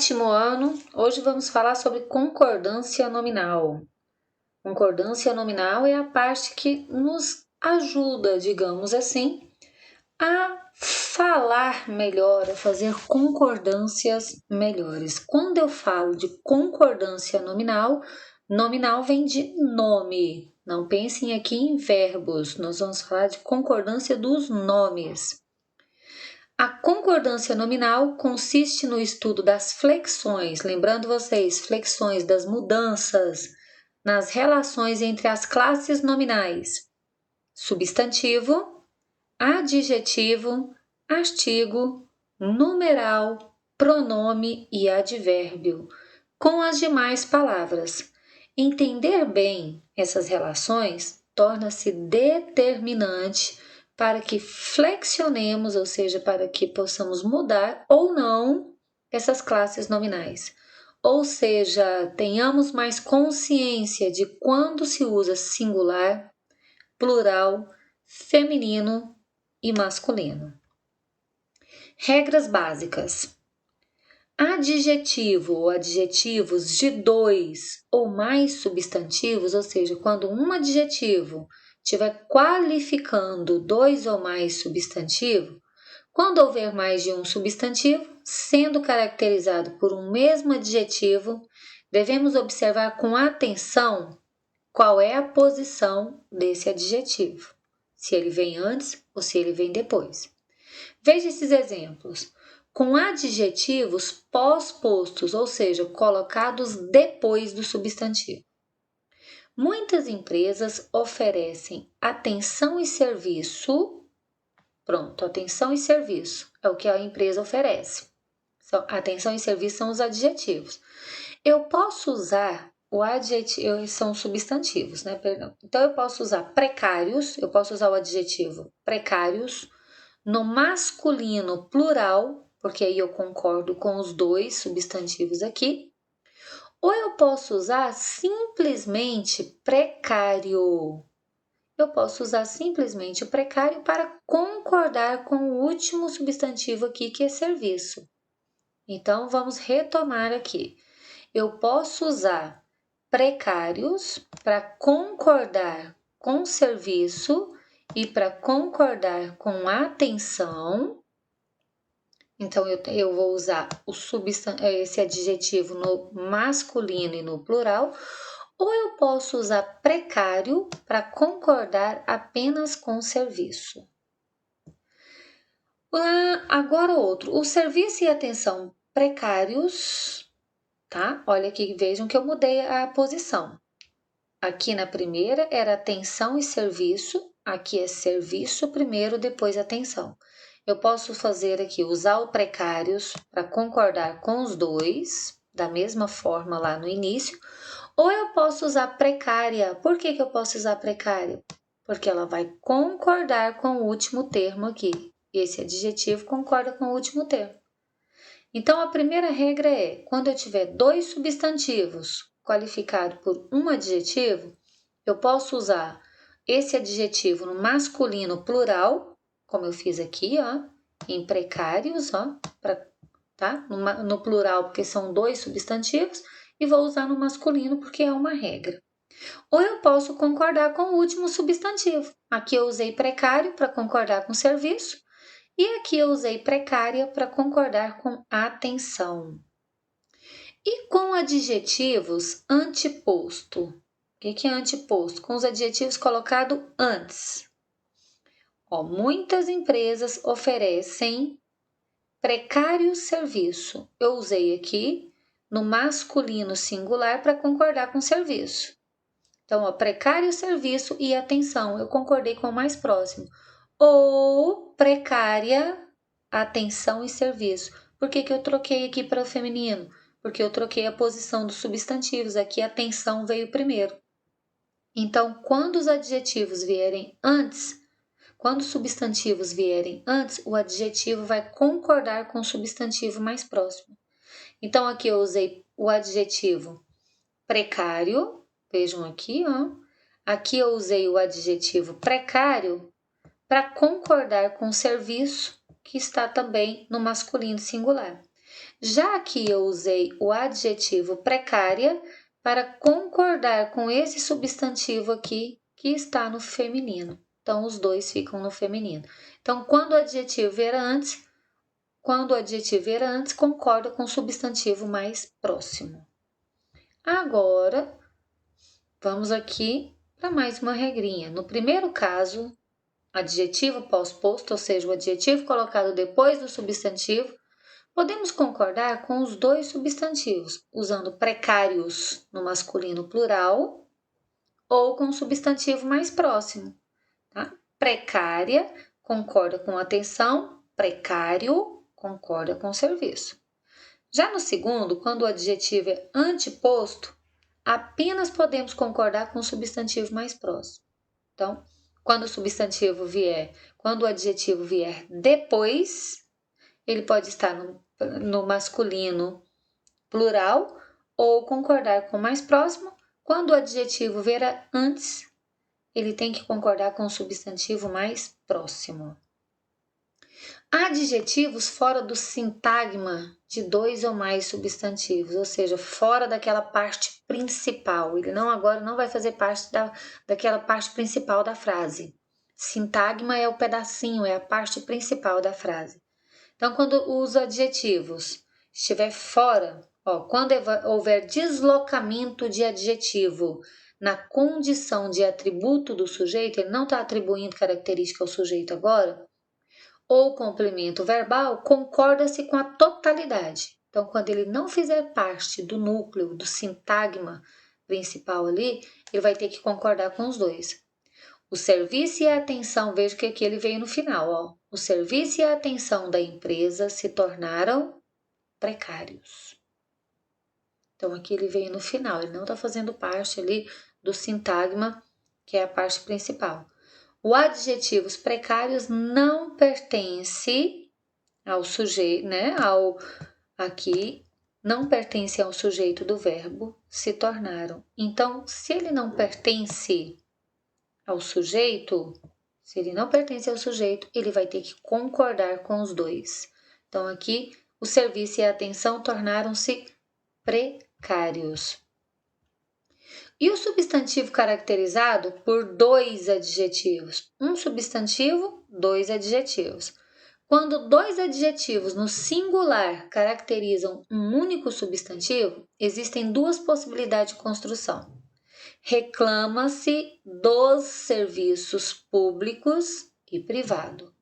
7º ano, hoje vamos falar sobre concordância nominal. Concordância nominal é a parte que nos ajuda, digamos assim, a falar melhor, a fazer concordâncias melhores. Quando eu falo de concordância nominal, nominal vem de nome. Não pensem aqui em verbos, nós vamos falar de concordância dos nomes. A concordância nominal consiste no estudo das flexões, lembrando vocês, flexões das mudanças nas relações entre as classes nominais: substantivo, adjetivo, artigo, numeral, pronome e advérbio, com as demais palavras. Entender bem essas relações torna-se determinante para que flexionemos, ou seja, para que possamos mudar ou não essas classes nominais. Ou seja, tenhamos mais consciência de quando se usa singular, plural, feminino e masculino. Regras básicas. Adjetivo ou adjetivos de 2 ou mais substantivos, ou seja, quando um adjetivo estiver qualificando 2 ou mais substantivos, quando houver mais de um substantivo, sendo caracterizado por um mesmo adjetivo, devemos observar com atenção qual é a posição desse adjetivo, se ele vem antes ou se ele vem depois. Veja esses exemplos. Com adjetivos pós-postos, ou seja, colocados depois do substantivo. Muitas empresas oferecem atenção e serviço. Pronto, atenção e serviço é o que a empresa oferece. Atenção e serviço são os adjetivos. Eu posso usar o adjetivo, são substantivos, né? Perdão. Então, eu posso usar precários, eu posso usar o adjetivo precários no masculino plural, porque aí eu concordo com os 2 substantivos aqui, ou eu posso usar simplesmente precário. Eu posso usar simplesmente o precário para concordar com o último substantivo aqui, que é serviço. Então, vamos retomar aqui. Eu posso usar precários para concordar com serviço e para concordar com atenção. Então, eu vou usar esse adjetivo no masculino e no plural, ou eu posso usar precário para concordar apenas com serviço. Agora outro, o serviço e atenção precários, tá? Olha aqui, vejam que eu mudei a posição. Aqui na primeira era atenção e serviço, aqui é serviço primeiro, depois atenção. Eu posso fazer aqui, usar o precários para concordar com os 2, da mesma forma lá no início, ou eu posso usar precária. Por que eu posso usar precária? Porque ela vai concordar com o último termo aqui. Esse adjetivo concorda com o último termo. Então, a primeira regra é, quando eu tiver 2 substantivos qualificados por um adjetivo, eu posso usar esse adjetivo no masculino plural, como eu fiz aqui, ó, em precários, ó, tá? No plural, porque são 2 substantivos, e vou usar no masculino, porque é uma regra. Ou eu posso concordar com o último substantivo. Aqui eu usei precário para concordar com serviço, e aqui eu usei precária para concordar com atenção. E com adjetivos anteposto? O que é anteposto? Com os adjetivos colocados antes. Muitas empresas oferecem precário serviço. Eu usei aqui no masculino singular para concordar com serviço. Então, precário serviço e atenção, eu concordei com o mais próximo. Ou precária, atenção e serviço. Por que eu troquei aqui para o feminino? Porque eu troquei a posição dos substantivos. Aqui a atenção veio primeiro. Então, quando os adjetivos vierem antes, quando os substantivos vierem antes, o adjetivo vai concordar com o substantivo mais próximo. Então, aqui eu usei o adjetivo precário. Vejam aqui, ó. Aqui eu usei o adjetivo precário para concordar com o serviço, que está também no masculino singular. Já aqui eu usei o adjetivo precária para concordar com esse substantivo aqui que está no feminino. Então, os dois ficam no feminino. Então, quando o adjetivo vier antes, concorda com o substantivo mais próximo. Agora, vamos aqui para mais uma regrinha. No primeiro caso, adjetivo pós-posto, ou seja, o adjetivo colocado depois do substantivo, podemos concordar com os dois substantivos, usando precários no masculino plural ou com o substantivo mais próximo. Tá? Precária concorda com atenção, precário concorda com serviço. Já no segundo, quando o adjetivo é anteposto, apenas podemos concordar com o substantivo mais próximo. Então, quando o adjetivo vier depois, ele pode estar no masculino plural ou concordar com o mais próximo. Quando o adjetivo vier antes, ele tem que concordar com o substantivo mais próximo. Adjetivos fora do sintagma de dois ou mais substantivos, ou seja, fora daquela parte principal. Ele agora não vai fazer parte daquela parte principal da frase. Sintagma é o pedacinho, é a parte principal da frase. Então, quando os adjetivos estiver fora, quando houver deslocamento de adjetivo na condição de atributo do sujeito, ele não está atribuindo característica ao sujeito agora, ou complemento verbal, concorda-se com a totalidade. Então, quando ele não fizer parte do núcleo, do sintagma principal ali, ele vai ter que concordar com os dois. O serviço e a atenção, veja que aqui ele veio no final, O serviço e a atenção da empresa se tornaram precários. Então, aqui ele veio no final, ele não está fazendo parte ali do sintagma, que é a parte principal. O adjetivos precários não pertence ao sujeito, aqui não pertence ao sujeito do verbo se tornaram. Então, se ele não pertence ao sujeito, ele vai ter que concordar com os dois. Então, aqui, o serviço e a atenção tornaram-se precários. E o substantivo caracterizado por dois adjetivos? Um substantivo, dois adjetivos. Quando dois adjetivos no singular caracterizam um único substantivo, existem duas possibilidades de construção. Reclama-se dos serviços públicos e privado.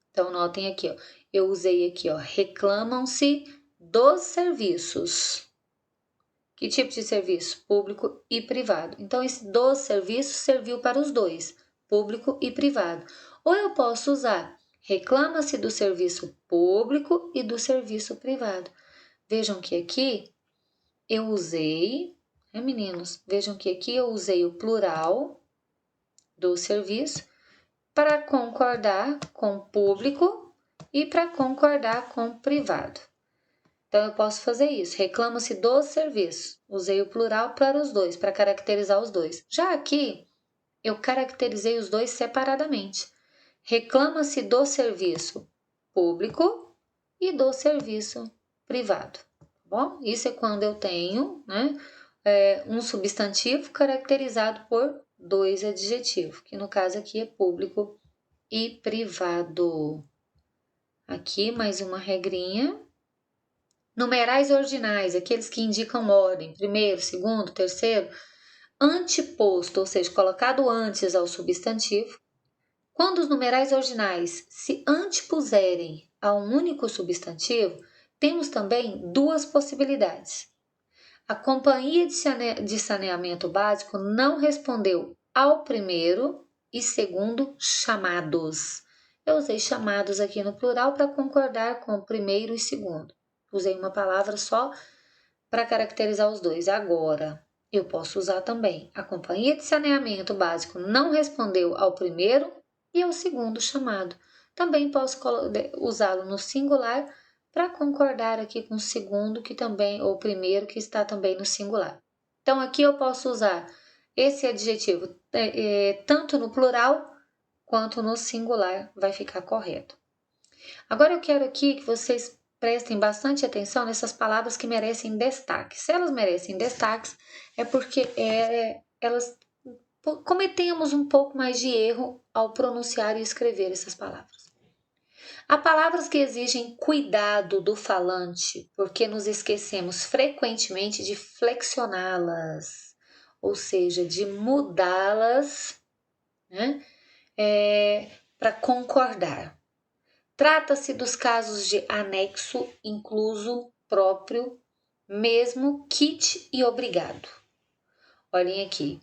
Então, notem aqui, eu usei aqui, reclamam-se dos serviços. Que tipo de serviço? Público e privado. Então, esse dos serviços serviu para os dois, público e privado. Ou eu posso usar reclama-se do serviço público e do serviço privado. Vejam que aqui eu usei, meninos? Vejam que aqui eu usei o plural do serviço para concordar com público e para concordar com privado. Então, eu posso fazer isso. Reclama-se dos serviços. Usei o plural para os dois, para caracterizar os dois. Já aqui, eu caracterizei os dois separadamente. Reclama-se do serviço público e do serviço privado. Tá bom? Isso é quando eu tenho um substantivo caracterizado por dois adjetivos, que no caso aqui é público e privado. Aqui mais uma regrinha. Numerais ordinais, aqueles que indicam ordem, primeiro, segundo, terceiro, anteposto, ou seja, colocado antes ao substantivo. Quando os numerais ordinais se antepuserem a um único substantivo, temos também duas possibilidades. A companhia de saneamento básico não respondeu ao primeiro e segundo chamados. Eu usei chamados aqui no plural para concordar com o primeiro e segundo. Usei uma palavra só para caracterizar os dois. Agora, eu posso usar também a companhia de saneamento básico não respondeu ao primeiro e ao segundo chamado. Também posso usá-lo no singular para concordar aqui com o segundo, ou o primeiro, que está também no singular. Então, aqui eu posso usar esse adjetivo tanto no plural quanto no singular, vai ficar correto. Agora, eu quero aqui que vocês prestem bastante atenção nessas palavras que merecem destaque. Se elas merecem destaques, é porque elas cometemos um pouco mais de erro ao pronunciar e escrever essas palavras. Há palavras que exigem cuidado do falante, porque nos esquecemos frequentemente de flexioná-las, ou seja, de mudá-las, né, para concordar. Trata-se dos casos de anexo, incluso, próprio, mesmo, kit e obrigado. Olhem aqui.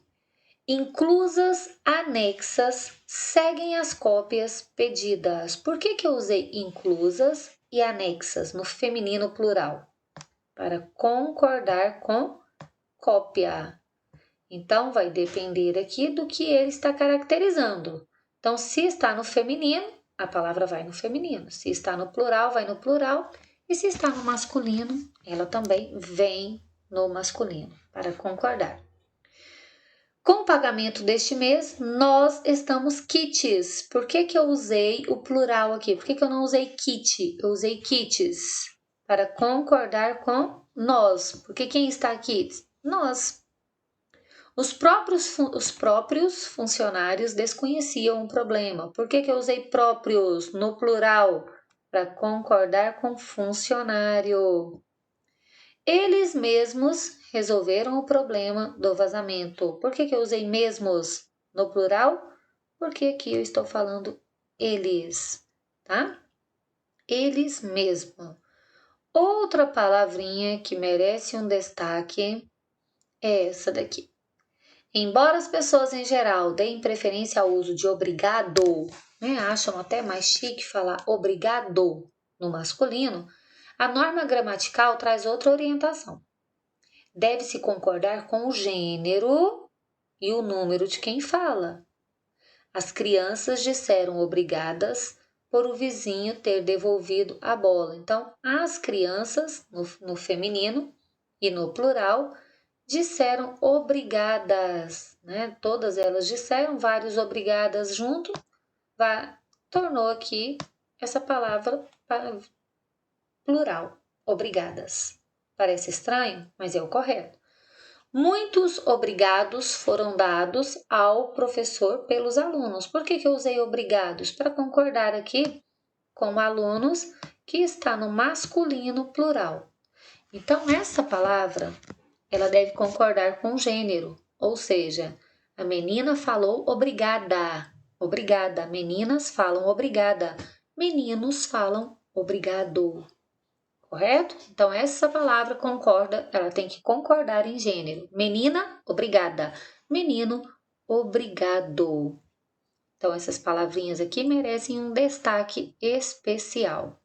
Inclusas, anexas, seguem as cópias pedidas. Por que eu usei inclusas e anexas no feminino plural? Para concordar com cópia. Então, vai depender aqui do que ele está caracterizando. Então, se está no feminino, a palavra vai no feminino. Se está no plural, vai no plural. E se está no masculino, ela também vem no masculino, para concordar. Com o pagamento deste mês, nós estamos kits. Por que eu usei o plural aqui? Por que eu não usei kit? Eu usei kits para concordar com nós. Porque quem está aqui? Nós. Os próprios funcionários desconheciam o problema. Por que eu usei próprios no plural? Para concordar com funcionário. Eles mesmos resolveram o problema do vazamento. Por que eu usei mesmos no plural? Porque aqui eu estou falando eles, tá? Eles mesmos. Outra palavrinha que merece um destaque é essa daqui. Embora as pessoas em geral deem preferência ao uso de obrigado, né, acham até mais chique falar obrigado no masculino, a norma gramatical traz outra orientação. Deve-se concordar com o gênero e o número de quem fala. As crianças disseram obrigadas por o vizinho ter devolvido a bola. Então, as crianças, no feminino e no plural, disseram obrigadas, né? Todas elas disseram, vários obrigadas junto, tornou aqui essa palavra plural, obrigadas. Parece estranho, mas é o correto. Muitos obrigados foram dados ao professor pelos alunos. Por que eu usei obrigados? Para concordar aqui com alunos que está no masculino plural. Então, essa palavra, ela deve concordar com o gênero, ou seja, a menina falou obrigada. Obrigada. Meninas falam obrigada. Meninos falam obrigado. Correto? Então, essa palavra concorda, ela tem que concordar em gênero. Menina, obrigada. Menino, obrigado. Então, essas palavrinhas aqui merecem um destaque especial.